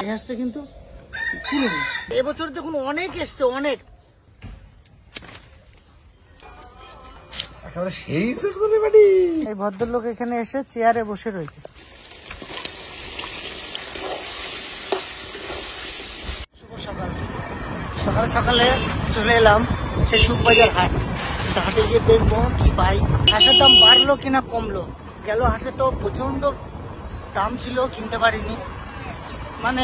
এই হাঁসটা কিন্তু এবছর দেখুন অনেক এসছে, অনেক। সেই বাড়ি। এই ভদ্রলোক এখানে এসে চেয়ারে বসে রয়েছে। শুভ সকাল। সকাল সকালে চলে এলাম সেই সুখবাজার হাট। হাটে গিয়ে দেখবো কি পাই। হাঁসের দাম বাড়লো কিনা কমলো। গেল হাটে তো প্রচন্ড দাম ছিল, কিনতে পারিনি, মানে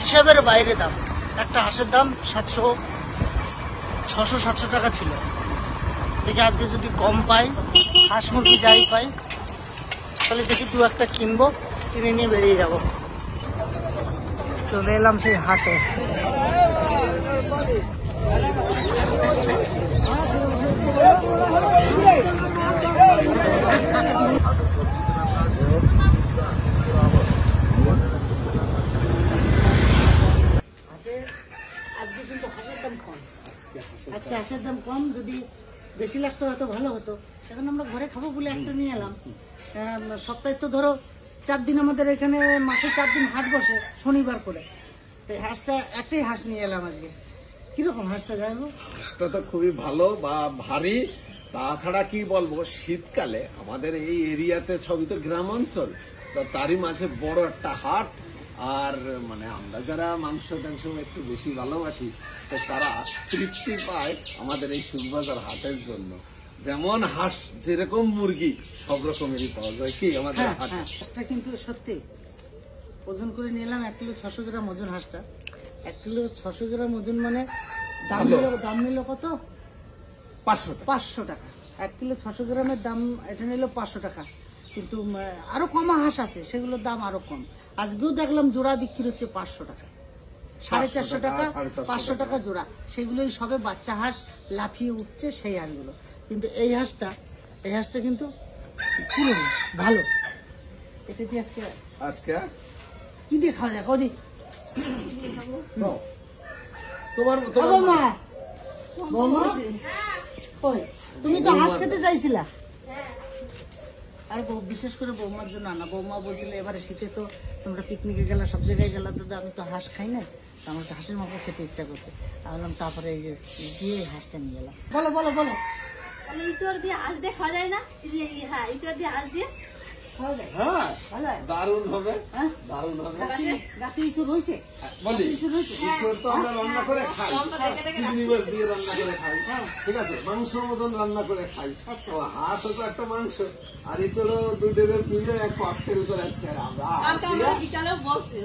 হিসাবের বাইরে দাম। একটা হাঁসের দাম 600-700 টাকা ছিল। দেখি আজকে যদি কম পাই, হাঁস মুরগি যাই পাই, তাহলে দেখি দু একটা কিনবো, কিনে নিয়ে বেরিয়ে যাব। চলে এলাম সেই হাটে। আজকে কিন্তু হাঁসের দাম কম। আজকে হাঁসের দাম কম। যদি বেশি লাগতো হয়তো ভালো হতো। এখন আমরা ঘরে খাবো বলে একটা নিয়ে এলাম। সপ্তাহে তো ধরো 4 দিন আমাদের এখানে, মাসে 4 দিন হাট বসে, শনিবার করে। তো হাঁসটা একটাই হাঁস নিয়ে এলাম আজকে। কিরকম হাঁসটা যাইবো? হাঁসটা তো খুবই ভালো বা ভারী। তাছাড়া কি বলবো, শীতকালে আমাদের এই এরিয়াতে সবই তো গ্রাম অঞ্চল, তো তারই মাঝে বড় একটা হাট। আর মানে আমরা যারা মাংস টাংস একটু বেশি ভালোবাসি, তো তারা তৃপ্তি পায় আমাদের এই সুখবাজার হাটের জন্য। যেমন হাঁস যেরকম মুরগি সব রকমেরই পাওয়া যায় কি আমাদের হাটে। হাঁসটা কিন্তু সত্যি ওজন করে নিয়ে এলাম 1 কিলো 600 গ্রাম ওজন হাঁসটা। 1 কিলো 600 গ্রাম ওজন মানে দাম নিল কত? 500 টাকা। 1 কিলো 600 গ্রামের দাম এটা নিল 500 টাকা। কিন্তু আরো কম হাঁস আছে, সেগুলোর দাম আরো কম। আজকেও দেখলাম জোড়া বিক্রি হচ্ছে 500 টাকা, 450 টাকা, 500 টাকা জোড়া। সেগুলোই সবে বাচ্চা হাঁস, লাফিয়ে উঠছে সেই হাঁসগুলো। কিন্তু এই হাঁসটা কিন্তু পুরো ভালো। এটা দিয়ে আজকে কি দিয়ে খাওয়া যায়? কদি তুমি তো হাঁস খেতে চাইছিলা। আর বিশেষ করে বৌমার জন্য আনা। বৌমা বলছিল এবারে শীতে তো তোমরা পিকনিকে গেলা, সব জায়গায় গেলা, দাদা আমি তো হাঁস খাই না, আমার তো হাঁসের মাংস খেতে ইচ্ছা করছে। বললাম তারপরে এই যে গিয়ে হাঁসটা নিয়ে এলাম। বলো বলো বলো। ইঁচড় দিয়ে হাঁস দিয়ে খাওয়া যায় না? হ্যাঁ, ইঁচড় দিয়ে হাঁস দিয়ে খাওয়া যায়। হ্যাঁ, ভালো হয়। দারুণ হবে, হ্যাঁ? দারুণ হবে। গাছে ইঁচড় হয়েছে? বলি ইঁচড় তো আমরা রান্না করে খাই, চিংড়ি মাছ দিয়ে রান্না করে খাই, ঠিক আছে, মাংসের মতন রান্না করে খাই। হাঁস তো একটা মাংস, আর ইঁচড়ও দুধের মিলে এক ককটেল করে আজকে আমরা বিকালেও বলছে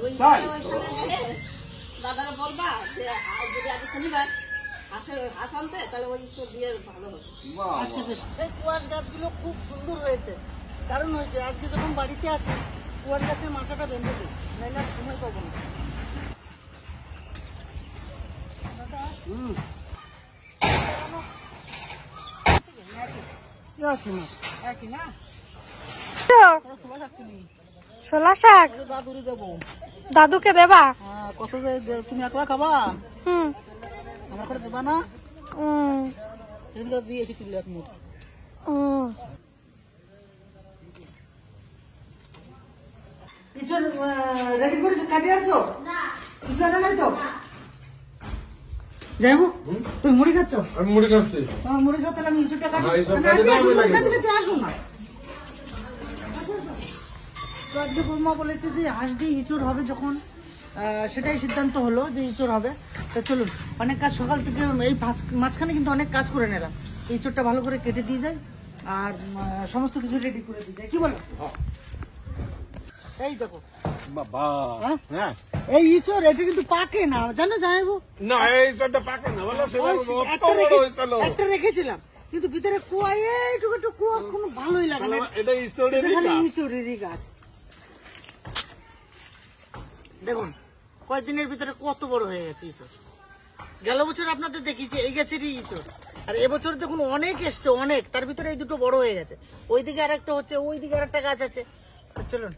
দাদারা বলবা যে যদি আগে শনিবার হাঁস আনতে, তাহলে ওই ইঁচড় দিয়ে ভালো হবে। আচ্ছা বেশ। এই কুয়াশ গাছগুলো খুব সুন্দর হয়েছে। কারণ হয়েছে আজকে যখন বাড়িতে আছে কুয়াশ গাছের মাচাটা বেঁধে দিই, নাইলে আর সময় পাবো না। ছোলা শাক দাদুরি দেবো। দাদুকে দেবা? কত যে তুমি একলা খাবা? আমার করে দেবা না? এগুলো দিয়েছি তুলে এক মুঠ। রেডি করেছো? কাটিয়ে আনছো? কিছু আনো নাই তো? যাই হোক, তুমি মুড়ি খাচ্ছ? আমি মুড়ি খাচ্ছি। মুড়ি খাও, তাহলে আমি ইস্যুটা কাটি। আসো না। তো আজকে বৌমা বলেছে যে হাঁস দিয়ে ইঁচড় হবে, যখন সেটাই সিদ্ধান্ত হলো যে ইঁচড় হবে। তো চলুন, অনেক কাজ সকাল থেকে, এই মাঝখানে কিন্তু অনেক কাজ করে নিলাম। ইঁচড়টা ভালো করে কেটে দিয়ে যায় আর সমস্ত কিছু রেডি করে দিয়ে যায়। কি বলো? এই দেখো বাবা, হ্যাঁ এই ইঁচড়, এটা কিন্তু পাকে না, জানো জানাবো না, এই ইঁচড়টা পাকে না, বলো একটা রেখেছিলাম, কিন্তু ভিতরে কুয়া, এইটুকু একটু কুয়া কোনো ভালোই লাগে না। এটা ইঁচড়েরই গাছ। দেখুন কয়েকদিনের ভিতরে কত বড় হয়ে গেছে ইঁচড়। গেল বছর আপনাদের দেখিয়েছি এই গাছেরই ইঁচড়, আর এবছর দেখুন অনেক এসছে, অনেক। তার ভিতরে এই দুটো বড় হয়ে গেছে, ওইদিকে আর একটা হচ্ছে, ওইদিকে আর একটা গাছ আছে। চলুন,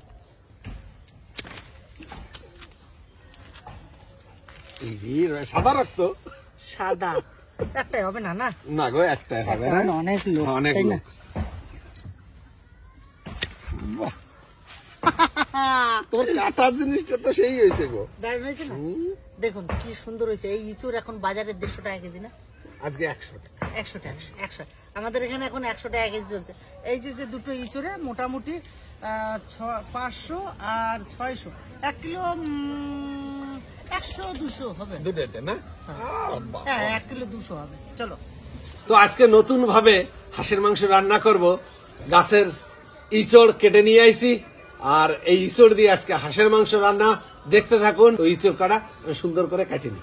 সাদা রক্ত, সাদা একটাই হবে না? না না গো, একটাই হবে না, অনেক লোক, অনেক তাই লোক। না? হ্যাঁ তোমার কাটার জিনিসটা তো সেই হয়েছে গো, দারুণ হয়েছে না? দেখুন কি সুন্দর হয়েছে। এই ইঁচড় এখন বাজারে 150 টাকা কেজি না? আজকে 100 টাকা। 100 টাকা 100। আমাদের এখানে এখন 100 টাকা কেজি চলছে। এই যে দুটো ইঁচড়ে মোটামুটি 500 আর 600, 1 কিলো 100-200 হবে। দুটোতে না? হ্যাঁ 1 কিলো 200 হবে। চলো তো আজকে নতুন ভাবে হাঁসের মাংস রান্না করব। গাছের ইঁচড় কেটে নিয়ে আইছি, আর এই ইঁচড় দিয়ে আজকে হাঁসের মাংস রান্না। দেখতে থাকুন। তো ইঁচড় কাটা আমি সুন্দর করে কাটি নি।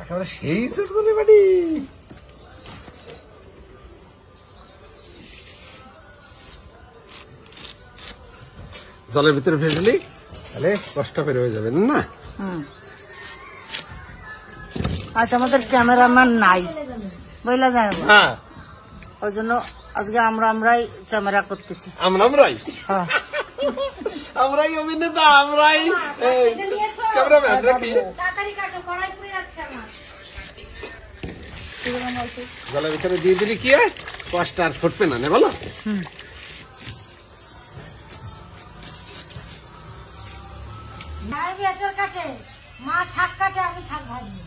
একেবারে সেই ইঁচড় তোলে বাড়ি। জলের ভিতরে ভেজলি তাহলে কষ্ট করে হয়ে যাবে না। আজ আমাদের ক্যামেরাম্যান নাই, বুঝলা যায়, হ্যাঁ ওই জন্য আজকে আমরাই ক্যামেরা করতেছি। আমরাই হ্যাঁ আমরাই অভিনেতা, আমরাই ক্যামেরাম্যান নাকি। জলের ভিতরে দিয়ে দিলি কি হয়, কষ্ট আর ছুটবে না, নে বলো। মা শাক কাটে, আমি শাক ভাজি।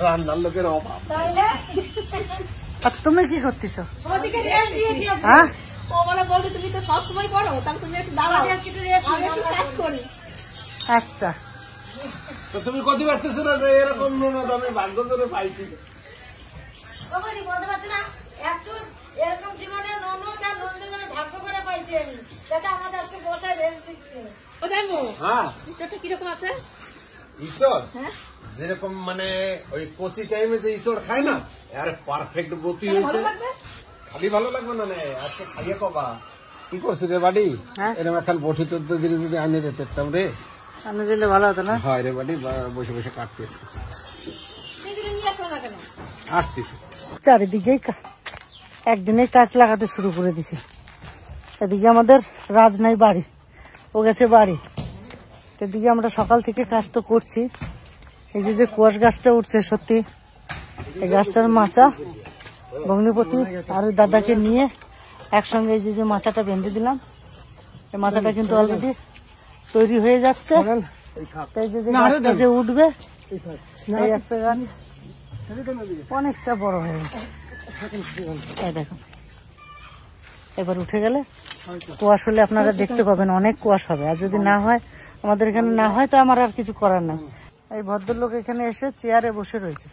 রান্নার লোকের অভাব। আর তুমি কি করতেছো? ওদিকে রেস্ট দিয়েছি। হ্যাঁ ও বলে বলতে তুমি তো সবসময় করো, তাহলে তুমি একটু দাঁড়াও, আমি একটু কাজ করি। আচ্ছা তো তুমি কত পারতেছো না যে এরকম ননদ আমি ভাগ্য করে পাইছি। সবারই বলতে পারছি না, এরকম জীবনে ননদ আর নন্দন ভাগ্য করে পাইছেন, যেটা আমাদের আজকে বসায় রেস্ট দিচ্ছে। ও জানবো হ্যাঁ ইঁচড়টা কিরকম আছে? ঈশ্বর হ্যাঁ যেরকম মানে ওই কচি টাইমে যে ঈশ্বর খায় না, আরে পারফেক্ট বতি হয়েছে। ভালো লাগবে? খালি ভালো লাগবে না, আজকে খাইয়ে কবা কি করছি রে বাড়ি। হ্যাঁ? এরকম এখন বটি তো দিলে যদি আনিয়ে দিতাম রে। আনে দিলে ভালো হতো না? হয় রে বাড়ি, বসে বসে কাটতে সেগুলো নিয়ে আসো না কেন? আসতেছি। চারিদিকেই একদিনে কাজ লাগাতে শুরু করে দিছি। এদিকে আমাদের রাজ নাই বাড়ি, ও গেছে বাড়ি। এদিকে আমরা সকাল থেকে কাজ তো করছি। এই যে কুয়াশ গাছটা উঠছে, সত্যি এই গাছটার মাচা ভগ্নিপতি আর ওই দাদাকে নিয়ে একসঙ্গে এই যে মাচাটা বেঁধে দিলাম। এই মাচাটা কিন্তু অলরেডি তৈরি হয়ে যাচ্ছে। এই যে গাছটা যে উঠবে, এই একটা গাছ অনেকটা বড় হয়ে গেছে। এই দেখুন, এবার উঠে গেলে কুয়াশ হলে আপনারা দেখতে পাবেন, অনেক কুয়াশ হবে। আর যদি না হয়, আমাদের এখানে না হয়, তো আমার আর কিছু করার নাই। এই ভদ্রলোক এখানে এসে চেয়ারে বসে রয়েছে।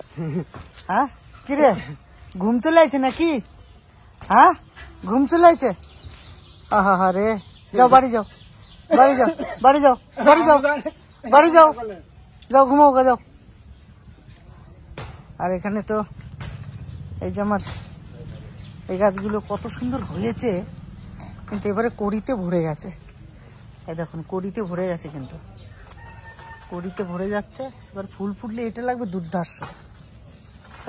হ্যাঁ কিরে, ঘুম চলে আইছে নাকি? হ্যাঁ ঘুম চলে আইছে? আহা রে, যাও বাড়ি যাও, বাড়ি যাও, বাড়ি যাও, বাড়ি যাও, বাড়ি যাও, যাও ঘুমাও গা, যাও। আর এখানে তো এই যে আমার এই গাছগুলো কত সুন্দর হয়েছে, কিন্তু এবারে কড়িতে ভরে গেছে। এই দেখুন কড়িতে ভরে গেছে, কিন্তু কড়িতে ভরে যাচ্ছে। এবার ফুল ফুটলে এটা লাগবে দুর্ধর্ষ,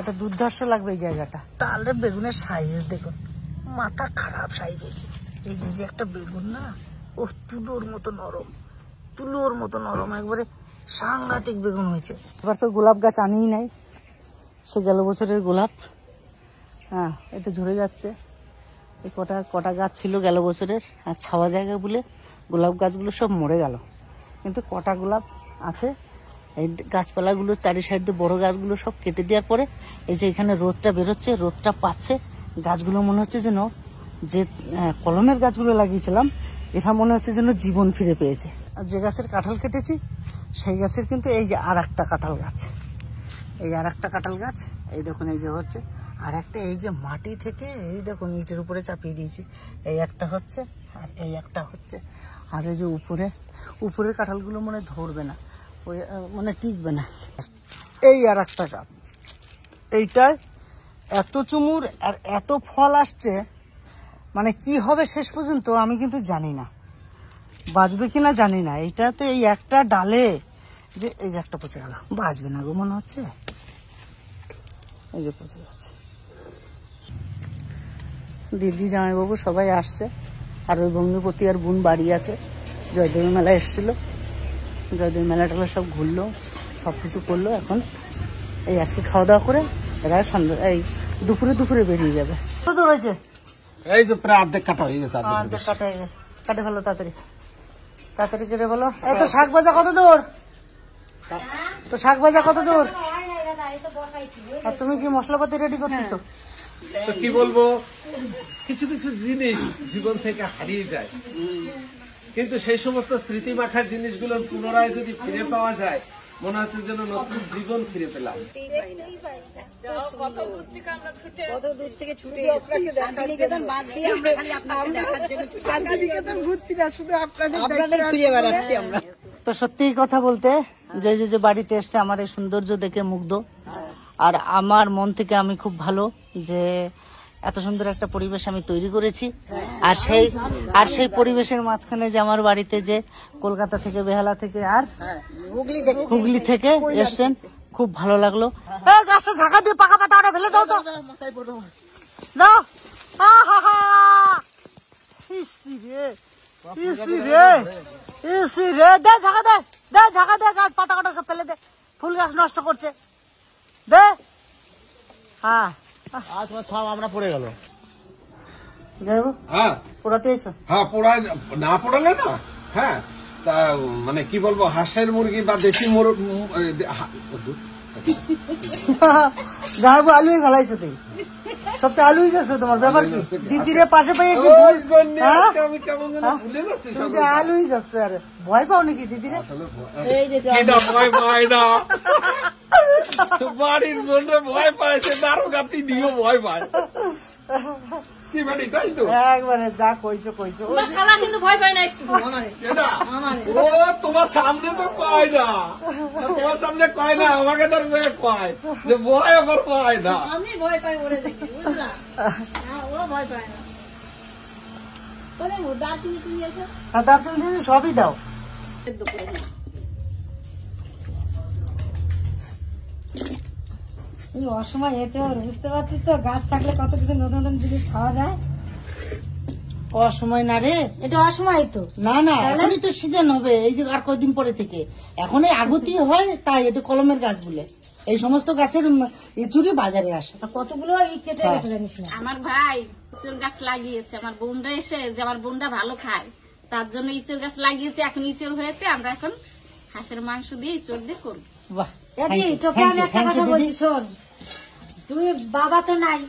এটা দুর্ধর্ষ লাগবে এই জায়গাটা। তাহলে বেগুনের সাইজ দেখুন, মাথা খারাপ সাইজ হয়েছে। এই যে একটা বেগুন না, ও তুলোর মতো নরম, তুলোর মতো নরম, একবারে সাংঘাতিক বেগুন হয়েছে। এবার তো গোলাপ গাছ আনিই নাই, সে গেল বছরের গোলাপ। হ্যাঁ এটা ঝরে যাচ্ছে। এই কটা গাছ ছিল গেল বছরের, আর ছাওয়া জায়গা বলে গোলাপ গাছগুলো সব মরে গেল, কিন্তু কটা গোলাপ আছে। এই গাছপালাগুলো চারি সাইড দিয়ে বড় গাছগুলো সব কেটে দেওয়ার পরে এই যে এখানে রোদটা বেরোচ্ছে, রোদটা পাচ্ছে, গাছগুলো মনে হচ্ছে যেন যে কলমের গাছগুলো লাগিয়েছিলাম, এটা মনে হচ্ছে যেন জীবন ফিরে পেয়েছে। আর যে গাছের কাঁঠাল কেটেছি সেই গাছের কিন্তু এই যে আর একটা কাঁঠাল গাছ, এই আর একটা কাঁঠাল গাছ, এই দেখুন এই যে হচ্ছে আর একটা, এই যে মাটি থেকে এই দেখুন ইটের উপরে চাপিয়ে দিয়েছি, এই একটা হচ্ছে আর এই একটা হচ্ছে। আর এই যে উপরের কাঁঠালগুলো মনে ধরবে না, ওই মানে টিকবে না। এই আর একটা গাছ, এইটায় এত চুমুর আর এত ফল আসছে, মানে কি হবে শেষ পর্যন্ত আমি কিন্তু জানি না, বাঁচবে কিনা জানি না। এইটাতে এই একটা ডালে যে এই যে একটা পচে গেল, বাঁচবে না গো মনে হচ্ছে, এই যে পচে যাচ্ছে। দিদি জামাইবাবু সবাই আসছে, আর ওই ভগ্নিপতি আর বোন বাড়ি আছে। জয়দেবী মেলা এসেছিল, জয়দেবী মেলা টেলা সব ঘুরলো, সব কিছু করলো। এখন এই আজকে খাওয়া দাওয়া করে এরা সন্ধ্যা এই দুপুরে বেরিয়ে যাবে। কত দূর হয়েছে? এই যে প্রায় অর্ধেক কাটা হয়ে গেছে। অর্ধেক কাটা হয়ে গেছে, কাটে ফেলো তাড়াতাড়ি কেটে বলো। এই তো শাক ভাজা কত দূর? তো শাক ভাজা কত দূর? আর তুমি কি মশলাপাতি রেডি করতেছো? তো কি বলবো, কিছু কিছু জিনিস জীবন থেকে হারিয়ে যায়, কিন্তু সেই সমস্ত স্মৃতি মাখা জিনিসগুলো পুনরায় যদি ফিরে পাওয়া যায়, মনে হচ্ছে যেন নতুন জীবন ফিরে পেলাম। কত দূর থেকে ছুটে এসেছি, শান্তিনিকেতন বাদ দিয়ে আমরা খালি আপনাকে দেখার জন্য শান্তিনিকেতন ঘুরছি না, শুধু আপনাদের খুঁজে বেড়াচ্ছি আমরা। তো সত্যি কথা বলতে যে বাড়িতে এসছে আমার এই সৌন্দর্য দেখে মুগ্ধ, আর আমার মন থেকে আমি খুব ভালো যে এত সুন্দর একটা পরিবেশ আমি তৈরি করেছি। আর সেই পরিবেশের মাঝখানে যে আমার বাড়িতে যে কলকাতা থেকে, বেহালা থেকে আর হুগলি থেকে এসছেন, খুব ভালো লাগলো। গাছটা ঝাঁকা দিয়ে পাকা পাতা ফেলে দাও তো, দাও। ঝাঁকা দে, গাছ পাতা কাটা সব ফেলে দে, ফুল গাছ নষ্ট করছে, দে। হ্যাঁ আমরা পড়ে গেল। হ্যাঁ পোড়াতে এসো? হ্যাঁ, পোড়ায় না পোড়ালে না। হ্যাঁ, তা মানে কি বলবো, হাঁসের মুরগি বা দেশি যাবো আলুই ফেলাইছো তুই, সবচেয়ে আলুই যাচ্ছে তোমার ব্যাপার কি? দিদিরে পাশে পেয়ে কি আমি কেমন যেন ভুলে যাচ্ছি। আলুই যাচ্ছে। আরে ভয় পাও নাকি দিদিরে? ভয় পায় না, বাড়ির জন্য ভয় পায়, সে দারোগাতি নিয়েও ভয় পায়। কি বাড়ি, তাই তো? একবারে যা কইছো। শালা কিন্তু ভয় পায় না একটু। ও তোমার সামনে তো কয় না, তোমার সামনে কয় না, আমাকে তার জায়গায় কয় যে ভয় আবার পায় না। আমি ভয় পাই ওরে দেখি, বুঝলা? ও ভয় পায় না। বলে দার্জিলিং তুমি এসো, দার্জিলিং সবই দাও। অসময় হয়েছে ওর, বুঝতে পারছিস তো? গাছ থাকলে কত কিছু নতুন নতুন জিনিস খাওয়া যায়। অসময় না রে, এটা অসময় তো না এখনই তো সিজন হবে, এই যে আর কয়দিন পরে থেকে এখনই আগুতি হয়, তাই এটা কলমের গাছ বলে। এই সমস্ত গাছের ইঁচুড়ি বাজারে আসে। কতগুলো কেটে গেছে জানিস না? আমার ভাই ইঁচড় গাছ লাগিয়েছে, আমার বোনরা এসে যে আমার বোনরা ভালো খায় তার জন্য ইঁচড় গাছ লাগিয়েছে। এখন ইঁচড় হয়েছে, আমরা এখন হাঁসের মাংস দিয়ে ইঁচড় দিয়ে করবো। বাহ, তোকে আমি একটা কথা বলছি, শোন, তুই বাবা তো নাই,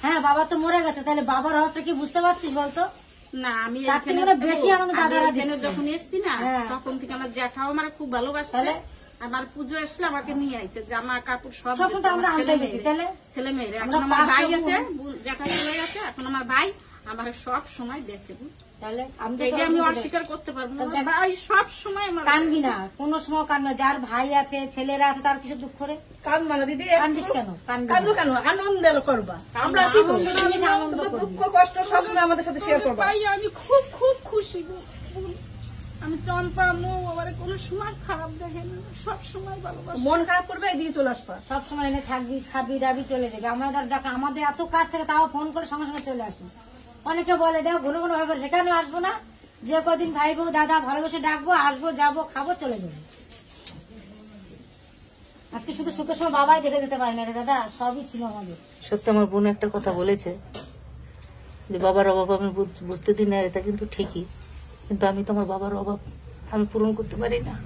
হ্যাঁ বাবা তো মরে গেছে, তাহলে বাবার অভাবটা কি বুঝতে পারছিস বলতো? না, আমি তার থেকে বেশি আমাদের দাদারা এখানে দিচ্ছে। যখন এসছি না, হ্যাঁ। তখন থেকে আমার জ্যাঠাও আমার খুব ভালোবাসে। আমার পুজো আসলে আমাকে নিয়ে আইছে, জামা কাপড় সব তখন তো আমরা আনতে গেছি, তাহলে ছেলে মেয়েরা। এখন আমার ভাই আছে, জ্যাঠা চলে গেছে, এখন আমার ভাই আমার সব সময় দেখে। তাহলে আমি অস্বীকার করতে পারবো না, আমার ভাই সব সময় আমার কানবি না, কোনো সময় কানবি। যার ভাই আছে, ছেলেরা আছে, তার কিছু দুঃখ করে কান্দবো না দিদি। কান্দিস কেন? কান্দবো কেন? আনন্দ করবা, আমরা কি আনন্দ করবি। দুঃখ কষ্ট সবসময় আমাদের সাথে শেয়ার করবা। ভাই আমি খুব খুব খুশি, আমি চম্পা মো আবার কোনো সময় খারাপ দেখে না, সব সময় ভালোবাসি। মন খারাপ করবে এদিকে চলে আসবা, সবসময় এনে থাকবি, খাবি দাবি, চলে যাবে। আমাদের এত কাজ থেকে তাও ফোন করে সঙ্গে সঙ্গে চলে আসি। অনেকে বলে দেখো কোনো ভাবে সেখানে আসবো না, যে কদিন ভাই বউ দাদা ভালোবেসে ডাকবো, আসবো, যাবো, খাবো, চলে যাবো। আজকে শুধু সুখের সময় বাবাই দেখে যেতে পারে না রে দাদা, সবই ছিল আমাদের। সত্যি আমার বোন একটা কথা বলেছে যে বাবার অভাব আমি বুঝতে দিই না, এটা কিন্তু ঠিকই, কিন্তু আমি তোমার বাবার অভাব আমি পূরণ করতে পারি না।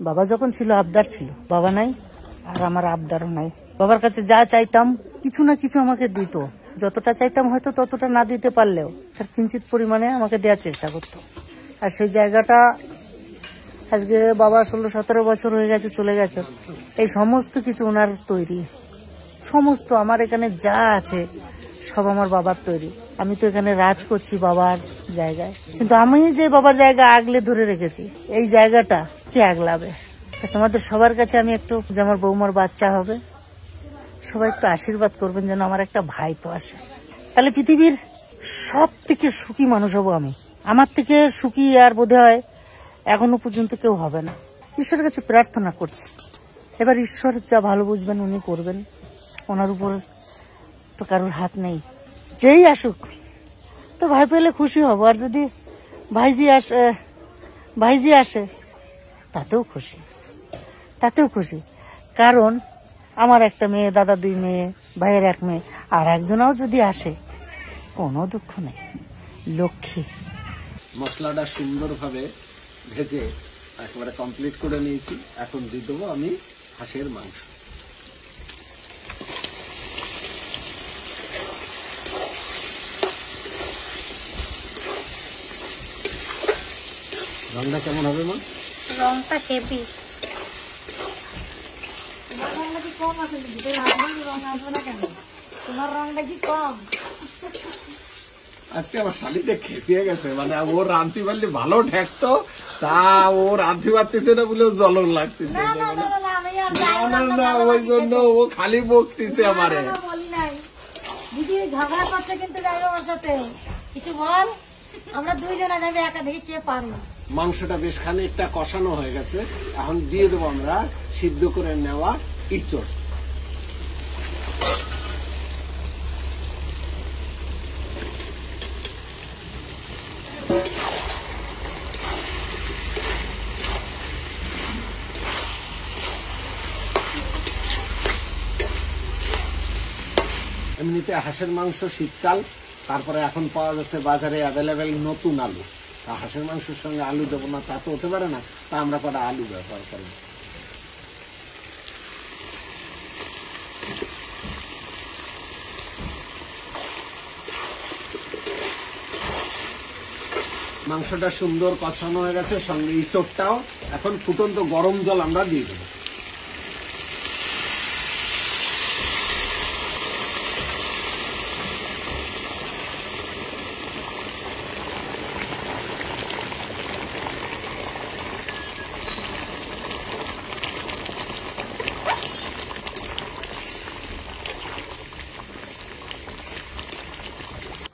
বাবা যখন ছিল আবদার ছিল, বাবা নাই আর আমার আবদারও নাই। বাবার কাছে যা চাইতাম কিছু না কিছু আমাকে দিত, যতটা চাইতাম হয়তো ততটা না দিতে পারলেও তার কিঞ্চিত পরিমাণে আমাকে দেওয়ার চেষ্টা করতো। আর সেই জায়গাটা আজকে বাবা 16-17 বছর হয়ে গেছে চলে গেছে, এই সমস্ত কিছু ওনার তৈরি, সমস্ত আমার এখানে যা আছে সব আমার বাবার তৈরি। আমি তো এখানে রাজ করছি বাবার জায়গায়, কিন্তু আমি যে বাবার জায়গা আগলে ধরে রেখেছি, এই জায়গাটা কে আগলাবে? তোমাদের সবার কাছে আমি একটু, যে আমার বৌমার বাচ্চা হবে, সবাই একটু আশীর্বাদ করবেন যেন আমার একটা ভাইপো আসে, তাহলে পৃথিবীর সব থেকে সুখী মানুষ হব আমি। আমার থেকে সুখী আর বোধ হয় এখনো পর্যন্ত কেউ হবে না। ঈশ্বরের কাছে প্রার্থনা করছি, এবার ঈশ্বর যা ভালো বুঝবেন উনি করবেন, ওনার উপর তো কারোর হাত নেই। যেই আসুক তো ভাই পেলে খুশি হব, আর যদি ভাইজি আসে তাতেও খুশি কারণ আমার একটা মেয়ে, দাদা 2 মেয়ে, ভাইয়ের 1 মেয়ে, আর একজনও যদি আসে কোনো দুঃখ নেই। লক্ষ্মী। মশলাটা সুন্দরভাবে ভেজে একেবারে কমপ্লিট করে নিয়েছি। এখন দিয়ে দেবো আমি হাঁসের মাংস। রংটা কেমন হবে মা? রংটা হেভি। তোমার রংটা কি কম আছে? রং আসবে না কেন? তোমার রংটা কি কম? আজকে আমার শালিতে খেপিয়ে গেছে, মানে ও রাঁধতে পারলে ভালো ঠেকতো, তা ও রাঁধতে পারতেছে না বলে জ্বলন লাগতেছে। না ওই জন্য ও খালি বকতেছে আমারে। দিদি ঝগড়া করছে কিন্তু যাবে আমার সাথে। কিছু বল, আমরা 2 জনা যাবে, একা দেখে কে পারে। মাংসটা বেশ খানিকটা কষানো হয়ে গেছে, এখন দিয়ে দেবো আমরা সিদ্ধ করে নেওয়া ইঁচড়। এমনিতে হাঁসের মাংস শীতকাল, তারপরে এখন পাওয়া যাচ্ছে বাজারে অ্যাভেলেবেল নতুন আলু। তা হাঁসের মাংসের সঙ্গে আলু দেবো না তা তো হতে পারে না, তা আমরা কটা আলু ব্যবহার করি। মাংসটা সুন্দর কষানো হয়ে গেছে, সঙ্গে ইঁচড়টাও। এখন ফুটন্ত গরম জল আমরা দিয়ে দেবো।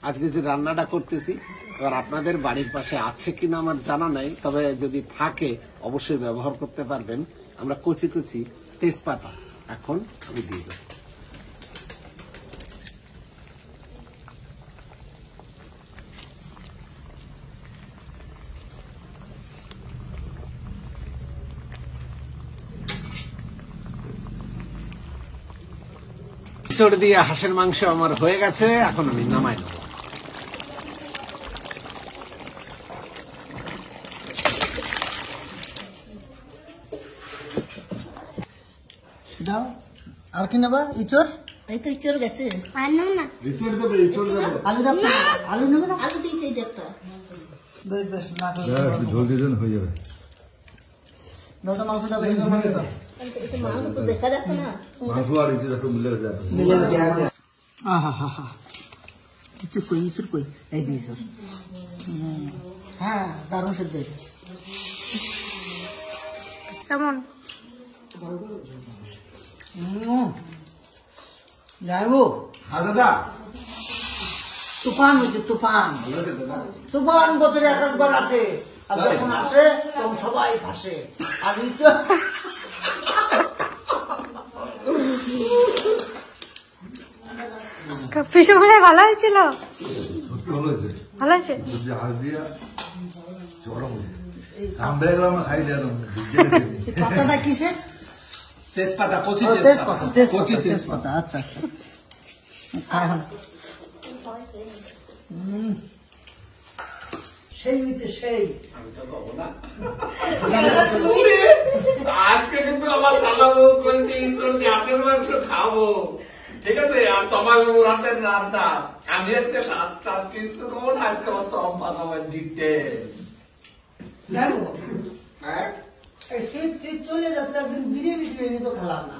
আজকে যে রান্নাটা করতেছি, এবার আপনাদের বাড়ির পাশে আছে কিনা আমার জানা নাই, তবে যদি থাকে অবশ্যই ব্যবহার করতে পারবেন। আমরা কচি কচি তেজপাতা এখন আমি দিয়ে দেব। ইঁচড় দিয়ে হাঁসের মাংস আমার হয়ে গেছে, এখন আমি নামাই নেব। দাও আর কি নেবা? ইঁচড়? এই তো ইঁচড় গেছে। আনো না। আলু দাও। আলু নেবে না? আলু দিয়েছে এই যে একটা। বেশ না ঝোল দিয়ে হয়ে যাবে। নয়তো মাংস দাও, বেশি করে মাংস দাও। মাংস তো দেখা যাচ্ছে না। মাংস আর ইঁচড় একটু মিলে যাবে। ইঁচড় কই? এই যে ইঁচড়। হ্যাঁ, দারুণ সেদ্ধ হয়েছে। কেমন? যাইবো দাদা তুফান হচ্ছে, তুফান বছরে 1-1বার আসে, আর যখন আসে তখন সবাই ভাসে। আর পিসু ভাই ভালো হয়েছিল? ভালো হয়েছে। হাঁস দিয়া চড়া হয়েছে। আমরা এগুলো আমরা খাই দিলাম। পাতাটা কিসের? তেজপাতা, কচি তেজপাতা। আচ্ছা। সেই হয়েছে সেই। আজকে কিন্তু আমার শালা বউ কইছে ইঁচড় দিয়ে হাঁসের মাংস খাবো, ঠিক আছে? আর তোমার হাতের রান্না আমি আজকে 7টা কিছু করবো না। আজকে আমার চম্পা আমার ডিটেলস জানো হ্যাঁ শীত চলে যাচ্ছে, একদিন বিরিয়ানি তো খেলাম না।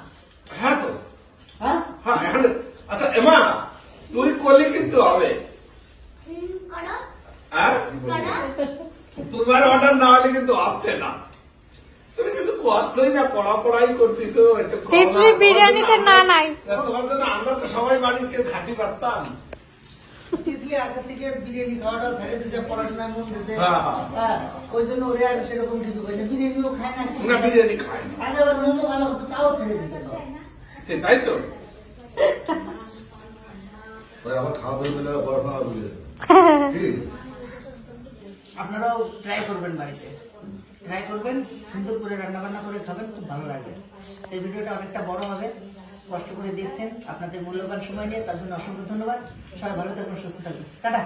হ্যাঁ তো হ্যাঁ হ্যাঁ এখন আচ্ছা এমা তুই করলে কিন্তু হবে। হ্যাঁ তোমার অর্ডার না হলে কিন্তু আসছে না। তুমি কিছু করছোই না, পড়াই করতেছো। ইডলি বিরিয়ানিতে না নাই তোমার জন্য আমরা তো সবাই বাড়ির কেউ খাতি পারতাম। তিতলি আগে থেকে বিরিয়ানি খাওয়াটা ছেড়ে দিয়েছে, পড়াশোনায় মন দিয়েছে। হ্যাঁ। হ্যাঁ, ওই জন্য ওরে আর সেরকম কিছু করে না। বিরিয়ানিও খায় না। না বিরিয়ানি খায় না। আগে আবার মোমো ভালো হতো, তাও ছেড়ে দিয়েছে সব। তাই তো আবার খাওয়া দাওয়া মিলে পড়াশোনা বুঝে আপনারাও ট্রাই করবেন, বাড়িতে ট্রাই করবেন, সুন্দর করে রান্না বান্না করে খাবেন, খুব ভালো লাগবে। এই ভিডিওটা অনেকটা বড় হবে, কষ্ট করে দেখছেন, আপনাদের মূল্যবান সময় নিয়ে, তার জন্য অসংখ্য ধন্যবাদ। সবাই ভালো থাকবেন, সুস্থ থাকবেন, টাটা।